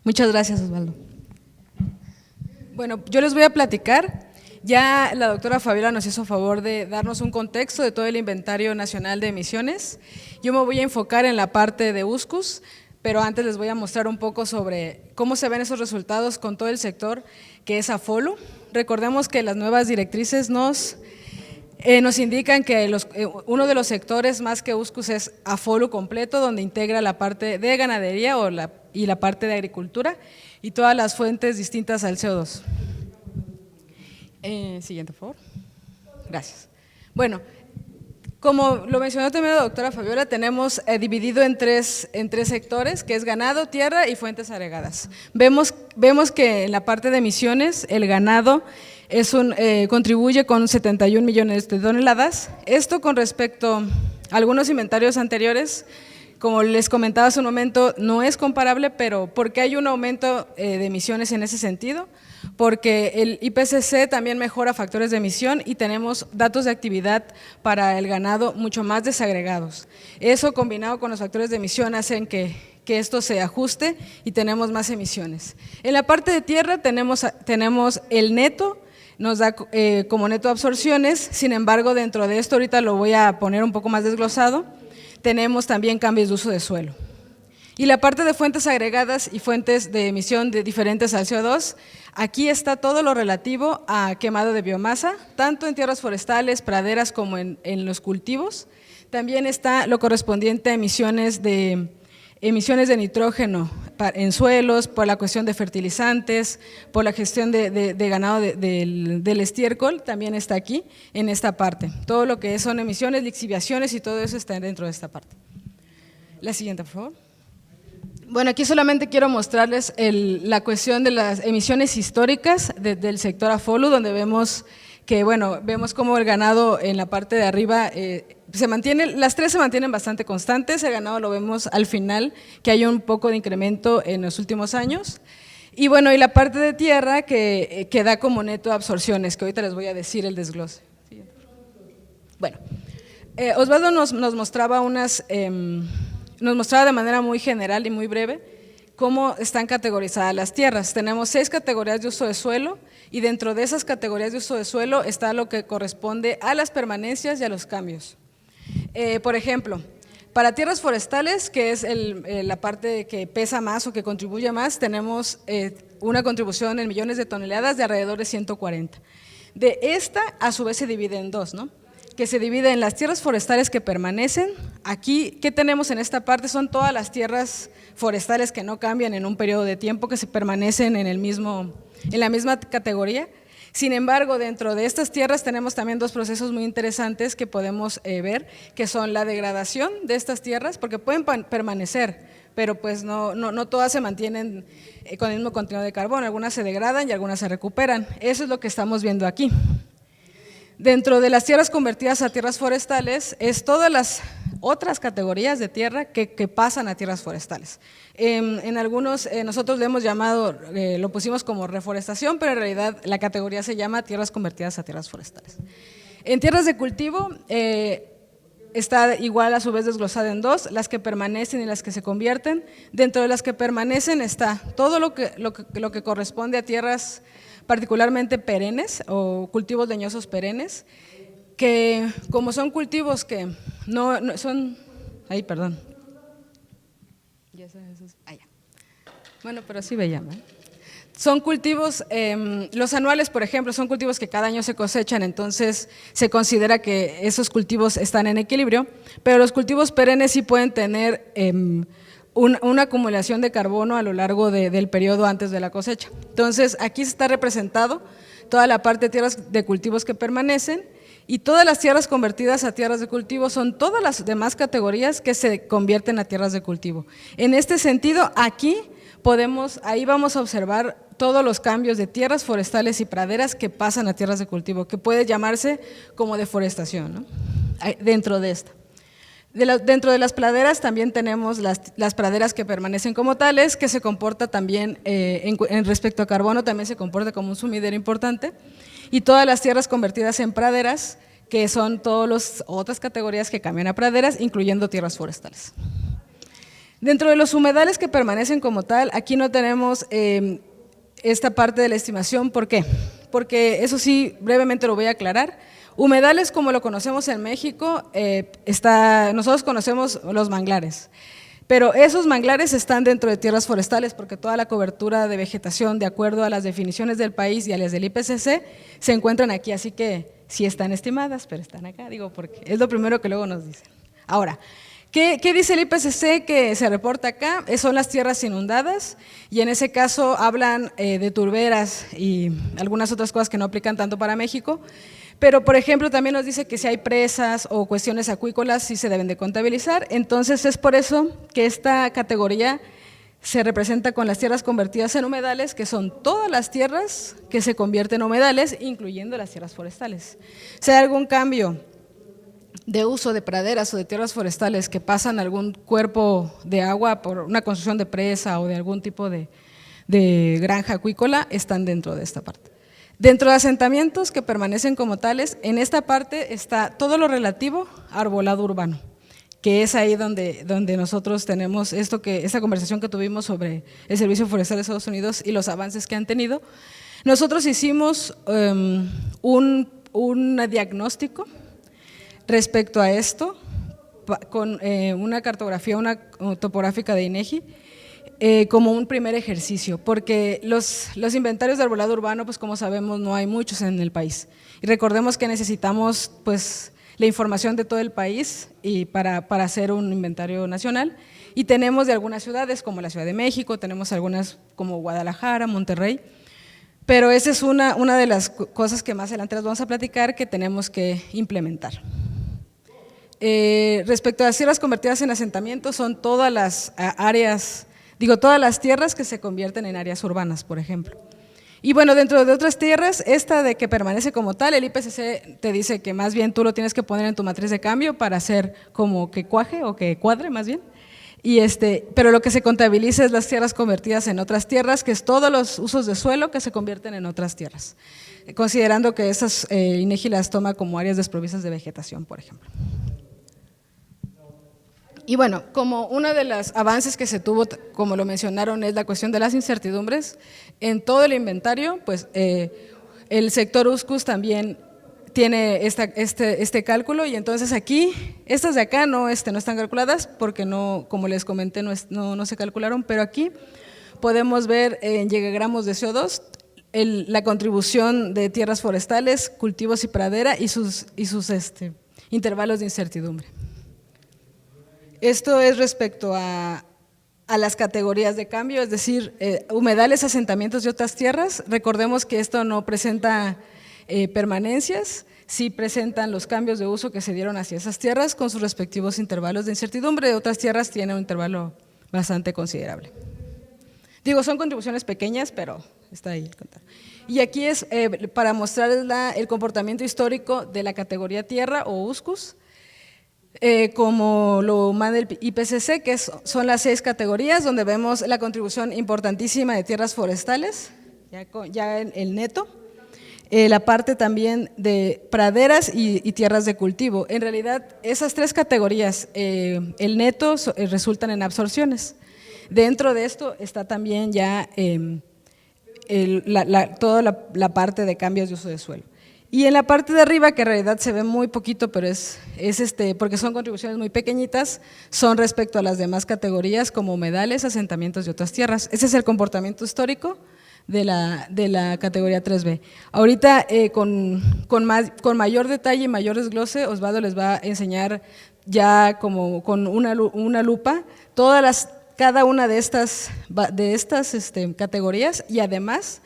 Muchas gracias, Osvaldo. Bueno, yo les voy a platicar. Ya la doctora Fabiola nos hizo favor de darnos un contexto de todo el Inventario Nacional de Emisiones. Yo me voy a enfocar en la parte de USCUS, pero antes les voy a mostrar un poco sobre cómo se ven esos resultados con todo el sector que es AFOLU. Recordemos que las nuevas directrices nos indican que uno de los sectores más que USCUS es AFOLU completo, donde integra la parte de ganadería y la parte de agricultura y todas las fuentes distintas al CO2. Siguiente, por favor. Gracias. Bueno, como lo mencionó también la doctora Fabiola, tenemos dividido en tres sectores, que es ganado, tierra y fuentes agregadas. Vemos que en la parte de emisiones, el ganado contribuye con 71 millones de toneladas. Esto con respecto a algunos inventarios anteriores, como les comentaba hace un momento, no es comparable, pero ¿por qué hay un aumento de emisiones en ese sentido? Porque el IPCC también mejora factores de emisión y tenemos datos de actividad para el ganado mucho más desagregados. Eso combinado con los factores de emisión hacen que esto se ajuste y tenemos más emisiones. En la parte de tierra tenemos el neto, nos da como neto absorciones, sin embargo dentro de esto ahorita lo voy a poner un poco más desglosado, tenemos también cambios de uso de suelo. Y la parte de fuentes agregadas y fuentes de emisión de diferentes al CO2, aquí está todo lo relativo a quemado de biomasa, tanto en tierras forestales, praderas como en los cultivos. También está lo correspondiente a emisiones de nitrógeno en suelos, por la cuestión de fertilizantes, por la gestión de ganado del estiércol, también está aquí en esta parte. Todo lo que son emisiones, lixiviaciones y todo eso está dentro de esta parte. La siguiente, por favor. Bueno, aquí solamente quiero mostrarles la cuestión de las emisiones históricas del sector AFOLU, donde vemos que, bueno, vemos cómo el ganado en la parte de arriba las tres se mantienen bastante constantes, el ganado lo vemos al final, que hay un poco de incremento en los últimos años. Y bueno, y la parte de tierra que da como neto absorciones, que ahorita les voy a decir el desglose. Bueno, Osvaldo nos mostraba nos mostraba de manera muy general y muy breve cómo están categorizadas las tierras. Tenemos 6 categorías de uso de suelo y dentro de esas categorías de uso de suelo está lo que corresponde a las permanencias y a los cambios. Por ejemplo, para tierras forestales, que es la parte que pesa más o que contribuye más, tenemos una contribución en millones de toneladas de alrededor de 140. De esta, a su vez, se divide en dos, ¿no? Que se divide en las tierras forestales que permanecen. Aquí, ¿qué tenemos en esta parte? Son todas las tierras forestales que no cambian en un periodo de tiempo, que se permanecen en la misma categoría. Sin embargo, dentro de estas tierras tenemos también dos procesos muy interesantes que podemos ver, que son la degradación de estas tierras, porque pueden permanecer, pero pues no todas se mantienen con el mismo contenido de carbono, algunas se degradan y algunas se recuperan. Eso es lo que estamos viendo aquí. Dentro de las tierras convertidas a tierras forestales es todas las otras categorías de tierra que pasan a tierras forestales. En algunos nosotros le hemos llamado, lo pusimos como reforestación, pero en realidad la categoría se llama tierras convertidas a tierras forestales. En tierras de cultivo está igual a su vez desglosada en dos, las que permanecen y las que se convierten. Dentro de las que permanecen está todo lo que corresponde a tierras particularmente perennes o cultivos leñosos perennes, que como son cultivos que no son, perdón, bueno, pero sí me llaman. Son cultivos, los anuales, por ejemplo, son cultivos que cada año se cosechan, entonces se considera que esos cultivos están en equilibrio, pero los cultivos perennes sí pueden tener una acumulación de carbono a lo largo del periodo antes de la cosecha. Entonces, aquí está representado toda la parte de tierras de cultivos que permanecen y todas las tierras convertidas a tierras de cultivo son todas las demás categorías que se convierten a tierras de cultivo. En este sentido, ahí vamos a observar todos los cambios de tierras forestales y praderas que pasan a tierras de cultivo, que puede llamarse como deforestación, ¿no? Dentro de esta. Dentro de las praderas también tenemos las praderas que permanecen como tales, que se comporta también, en respecto a carbono, también se comporta como un sumidero importante, y todas las tierras convertidas en praderas, que son todas las otras categorías que cambian a praderas, incluyendo tierras forestales. Dentro de los humedales que permanecen como tal, aquí no tenemos esta parte de la estimación. ¿Por qué? Porque eso sí, brevemente lo voy a aclarar. Humedales, como lo conocemos en México, nosotros conocemos los manglares, pero esos manglares están dentro de tierras forestales porque toda la cobertura de vegetación, de acuerdo a las definiciones del país y a las del IPCC, se encuentran aquí, así que sí están estimadas, pero están acá, digo, porque es lo primero que luego nos dicen. Ahora, ¿qué dice el IPCC que se reporta acá? Son las tierras inundadas, y en ese caso hablan de turberas y algunas otras cosas que no aplican tanto para México. Pero, por ejemplo, también nos dice que si hay presas o cuestiones acuícolas sí se deben de contabilizar. Entonces, es por eso que esta categoría se representa con las tierras convertidas en humedales, que son todas las tierras que se convierten en humedales, incluyendo las tierras forestales. Si hay algún cambio de uso de praderas o de tierras forestales que pasan algún cuerpo de agua por una construcción de presa o de algún tipo de granja acuícola, están dentro de esta parte. Dentro de asentamientos que permanecen como tales, en esta parte está todo lo relativo a arbolado urbano, que es ahí donde nosotros tenemos esta conversación que tuvimos sobre el Servicio Forestal de Estados Unidos y los avances que han tenido. Nosotros hicimos un diagnóstico respecto a esto con una cartografía, una topográfica de INEGI, como un primer ejercicio, porque los inventarios de arbolado urbano, pues como sabemos, no hay muchos en el país. Y recordemos que necesitamos pues la información de todo el país y para hacer un inventario nacional. Y tenemos de algunas ciudades, como la Ciudad de México, tenemos algunas como Guadalajara, Monterrey, pero esa es una de las cosas que más adelante les vamos a platicar que tenemos que implementar. Respecto a las tierras convertidas en asentamientos, son todas las áreas, todas las tierras que se convierten en áreas urbanas, por ejemplo. Y bueno, dentro de otras tierras, esta de que permanece como tal, el IPCC te dice que más bien tú lo tienes que poner en tu matriz de cambio para hacer como que cuaje o que cuadre más bien. Pero lo que se contabiliza es las tierras convertidas en otras tierras, que es todos los usos de suelo que se convierten en otras tierras, considerando que esas INEGI las toma como áreas desprovistas de vegetación, por ejemplo. Y bueno, como uno de los avances que se tuvo, como lo mencionaron, es la cuestión de las incertidumbres, en todo el inventario, pues el sector USCUS también tiene este cálculo, y entonces aquí, estas de acá no están calculadas porque no, como les comenté, no se calcularon, pero aquí podemos ver en gigagramos de CO2 la contribución de tierras forestales, cultivos y pradera y sus intervalos de incertidumbre. Esto es respecto a las categorías de cambio, es decir, humedales, asentamientos y otras tierras. Recordemos que esto no presenta permanencias, sí presentan los cambios de uso que se dieron hacia esas tierras con sus respectivos intervalos de incertidumbre. Otras tierras tienen un intervalo bastante considerable. Son contribuciones pequeñas, pero está ahí el contar. Y aquí es para mostrarles el comportamiento histórico de la categoría tierra o USCUS, como lo manda el IPCC, que son las 6 categorías, donde vemos la contribución importantísima de tierras forestales, ya en el neto, la parte también de praderas y tierras de cultivo. En realidad, esas 3 categorías, el neto resultan en absorciones. Dentro de esto está también ya toda la parte de cambios de uso de suelo. Y en la parte de arriba, que en realidad se ve muy poquito, pero es porque son contribuciones muy pequeñitas, son respecto a las demás categorías como humedales, asentamientos y otras tierras. Ese es el comportamiento histórico de la categoría 3B. Ahorita con mayor detalle y mayor desglose, Osvaldo les va a enseñar ya como con una lupa cada una de estas categorías, y además,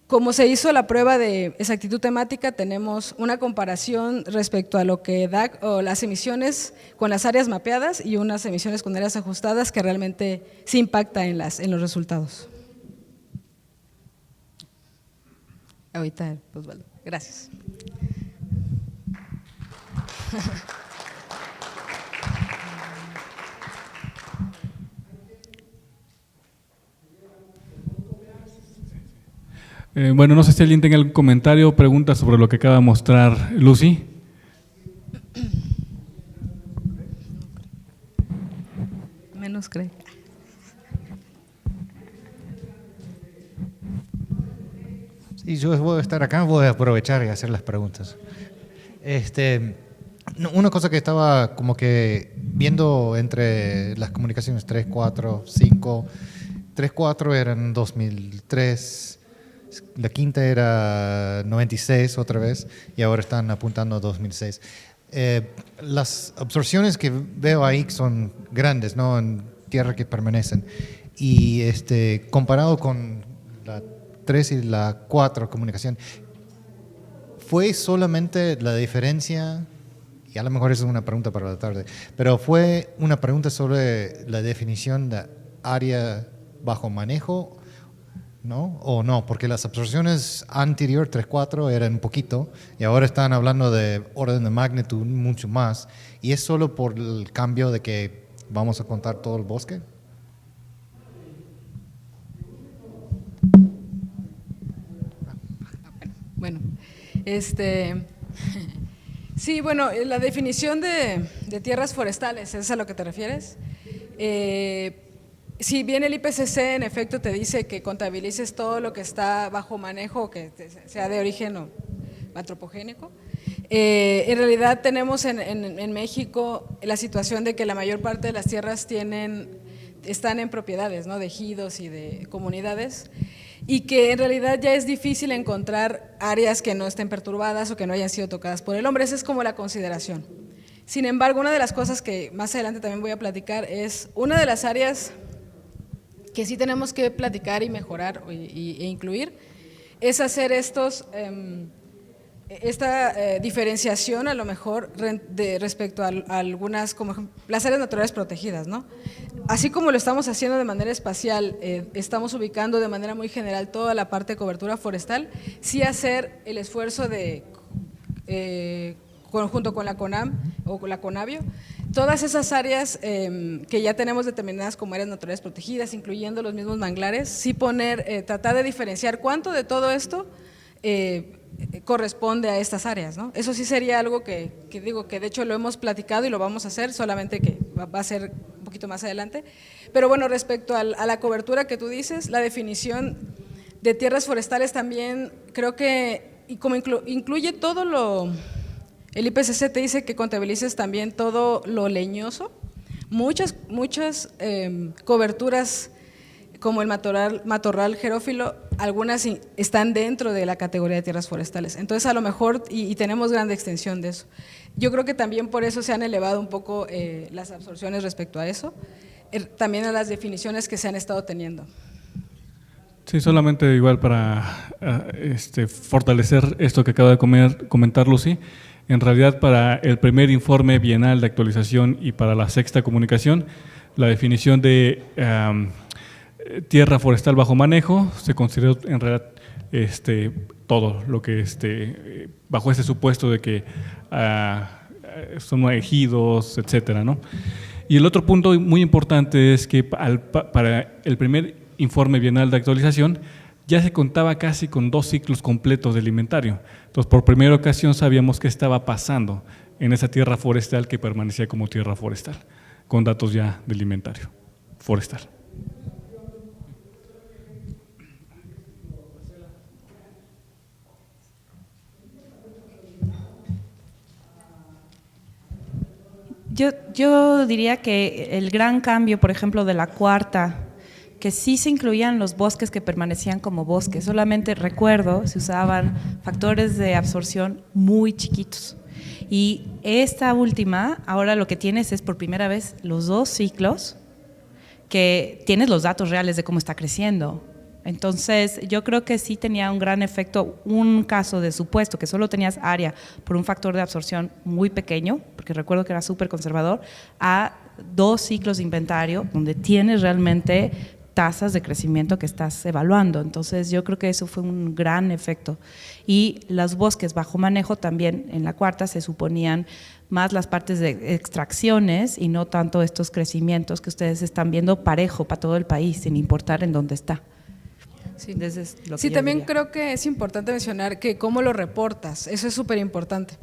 como se hizo la prueba de exactitud temática, tenemos una comparación respecto a lo que da las emisiones con las áreas mapeadas y unas emisiones con áreas ajustadas que realmente sí impacta en los resultados. Ahorita, Osvaldo. Gracias. Bueno, no sé si alguien tenga algún comentario o pregunta sobre lo que acaba de mostrar Lucy. menos cree. Y yo voy a estar acá, voy a aprovechar y hacer las preguntas. Una cosa que estaba como que viendo entre las comunicaciones 3, 4, 5, 3, 4 eran 2003, la quinta era 96 otra vez y ahora están apuntando a 2006. Las absorciones que veo ahí son grandes, ¿no? En tierra que permanecen. Y comparado con la 3 y la 4 comunicación, ¿fue solamente la diferencia? Y a lo mejor eso es una pregunta para la tarde, pero fue una pregunta sobre la definición de área bajo manejo, ¿no? O no, porque las absorciones anterior 3-4 eran un poquito y ahora están hablando de orden de magnitud mucho más. ¿Y es solo por el cambio de que vamos a contar todo el bosque? Bueno, sí, bueno, la definición de tierras forestales, ¿es a lo que te refieres? Si bien el IPCC en efecto te dice que contabilices todo lo que está bajo manejo, que sea de origen o antropogénico, en realidad tenemos en México la situación de que la mayor parte de las tierras están en propiedades, ¿no? De ejidos y de comunidades, y que en realidad ya es difícil encontrar áreas que no estén perturbadas o que no hayan sido tocadas por el hombre. Esa es como la consideración. Sin embargo, una de las cosas que más adelante también voy a platicar es una de las áreas que sí tenemos que platicar y mejorar e incluir, es hacer esta diferenciación a lo mejor respecto a algunas, como las áreas naturales protegidas, ¿no? Así como lo estamos haciendo de manera espacial, estamos ubicando de manera muy general toda la parte de cobertura forestal, sí hacer el esfuerzo de, junto con la CONAM o con la CONABIO, todas esas áreas que ya tenemos determinadas como áreas naturales protegidas, incluyendo los mismos manglares, sí tratar de diferenciar cuánto de todo esto corresponde a estas áreas, ¿no? Eso sí sería algo que digo que de hecho lo hemos platicado y lo vamos a hacer, solamente que va a ser un poquito más adelante. Pero bueno, respecto a la cobertura que tú dices, la definición de tierras forestales también creo que, y como incluye todo el IPCC te dice que contabilices también todo lo leñoso, muchas coberturas como el matorral xerófilo, algunas están dentro de la categoría de tierras forestales. Entonces, a lo mejor, y tenemos gran extensión de eso. Yo creo que también por eso se han elevado un poco las absorciones respecto a eso, también a las definiciones que se han estado teniendo. Sí, solamente igual para fortalecer esto que acaba de comentar Lucy. En realidad, para el primer informe bienal de actualización y para la sexta comunicación, la definición de tierra forestal bajo manejo se consideró en realidad todo lo que bajo este supuesto de que son ejidos, etcétera, ¿no? Y el otro punto muy importante es que para el primer informe bienal de actualización ya se contaba casi con 2 ciclos completos del inventario. Entonces, por primera ocasión sabíamos qué estaba pasando en esa tierra forestal que permanecía como tierra forestal, con datos ya del inventario forestal. Yo diría que el gran cambio, por ejemplo, de la cuarta, que sí se incluían los bosques que permanecían como bosques, solamente recuerdo, se usaban factores de absorción muy chiquitos. Y esta última, ahora lo que tienes es por primera vez los 2 ciclos, que tienes los datos reales de cómo está creciendo. Entonces, yo creo que sí tenía un gran efecto, un caso de supuesto que solo tenías área por un factor de absorción muy pequeño, porque recuerdo que era súper conservador, a 2 ciclos de inventario donde tienes realmente tasas de crecimiento que estás evaluando. Entonces, yo creo que eso fue un gran efecto. Y los bosques bajo manejo también en la cuarta se suponían más las partes de extracciones y no tanto estos crecimientos que ustedes están viendo parejo para todo el país, sin importar en dónde está. Sí, también creo que es importante mencionar que cómo lo reportas, eso es súper importante.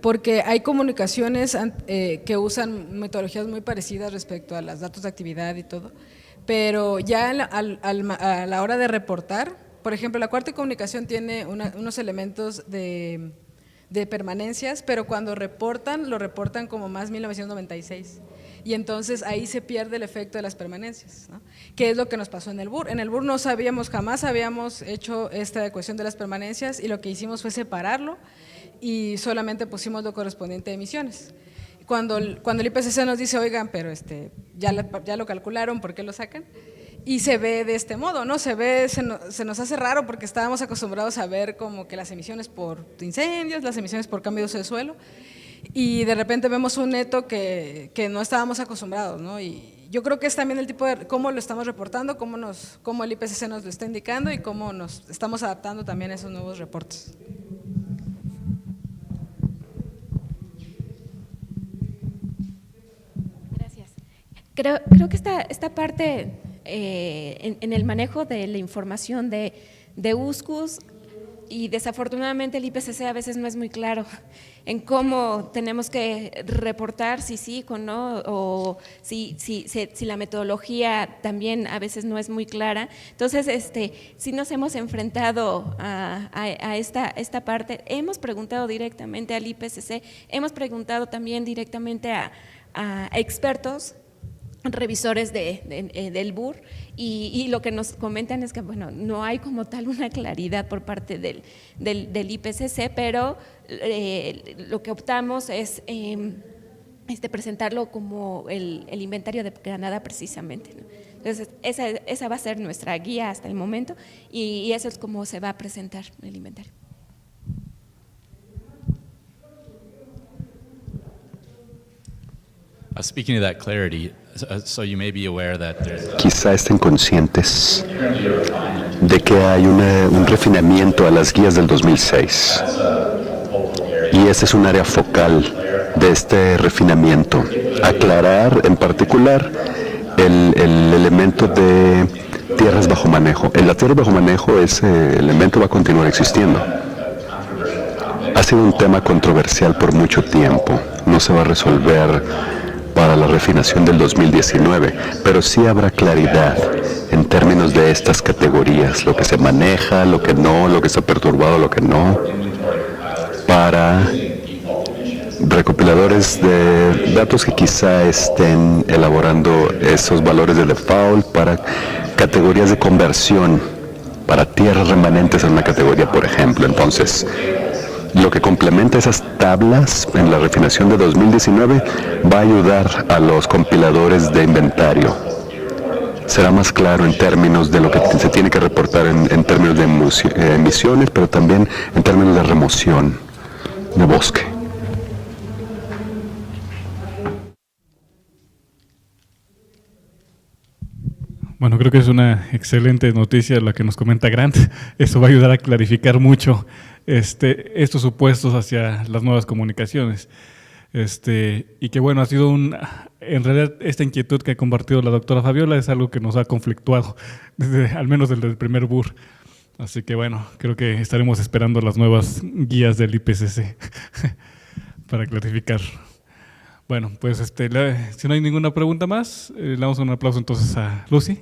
porque hay comunicaciones que usan metodologías muy parecidas respecto a los datos de actividad y todo, pero ya a la hora de reportar, por ejemplo, la cuarta comunicación tiene unos elementos de permanencias, pero cuando reportan, lo reportan como más 1996. Y entonces ahí se pierde el efecto de las permanencias, ¿no? Que es lo que nos pasó en el BUR. En el BUR jamás habíamos hecho esta ecuación de las permanencias, y lo que hicimos fue separarlo y solamente pusimos lo correspondiente a emisiones. Cuando el IPCC nos dice, oigan, pero ya lo calcularon, ¿por qué lo sacan? Y se ve de este modo, ¿no? Se nos hace raro porque estábamos acostumbrados a ver como que las emisiones por incendios, las emisiones por cambio de uso de suelo, y de repente vemos un neto que no estábamos acostumbrados, ¿no? Y yo creo que es también el tipo de cómo lo estamos reportando, cómo el IPCC nos lo está indicando y cómo nos estamos adaptando también a esos nuevos reportes. Gracias. Creo que esta parte en el manejo de la información de USCUS, y desafortunadamente el IPCC a veces no es muy claro en cómo tenemos que reportar, si sí o no, o si la metodología también a veces no es muy clara. Entonces, sí nos hemos enfrentado a esta parte. Hemos preguntado directamente al IPCC, hemos preguntado también directamente a expertos, revisores del BUR, y lo que nos comentan es que, bueno, no hay como tal una claridad por parte del IPCC, pero lo que optamos es presentarlo como el inventario de Granada precisamente, ¿no? Entonces, esa va a ser nuestra guía hasta el momento, y eso es como se va a presentar el inventario. Speaking of that clarity, so you may be aware that there's Quizá estén conscientes de que hay un refinamiento a las guías del 2006, y ese es un área focal de este refinamiento. Aclarar en particular el elemento de tierras bajo manejo. En la tierra bajo manejo ese elemento va a continuar existiendo. Ha sido un tema controversial por mucho tiempo, no se va a resolver para la refinación del 2019, pero sí habrá claridad en términos de estas categorías, lo que se maneja, lo que no, lo que está perturbado, lo que no, para recopiladores de datos que quizá estén elaborando esos valores de default para categorías de conversión, para tierras remanentes en una categoría, por ejemplo. Entonces, lo que complementa esas tablas en la refinación de 2019 va a ayudar a los compiladores de inventario. Será más claro en términos de lo que se tiene que reportar en términos de emisiones, pero también en términos de remoción de bosque. Bueno, creo que es una excelente noticia la que nos comenta Grant. Eso va a ayudar a clarificar mucho estos supuestos hacia las nuevas comunicaciones. Y que bueno, ha sido en realidad esta inquietud que ha compartido la doctora Fabiola es algo que nos ha conflictuado, al menos desde el primer BUR. Así que bueno, creo que estaremos esperando las nuevas guías del IPCC para clarificar. Bueno, pues si no hay ninguna pregunta más, le damos un aplauso entonces a Lucy.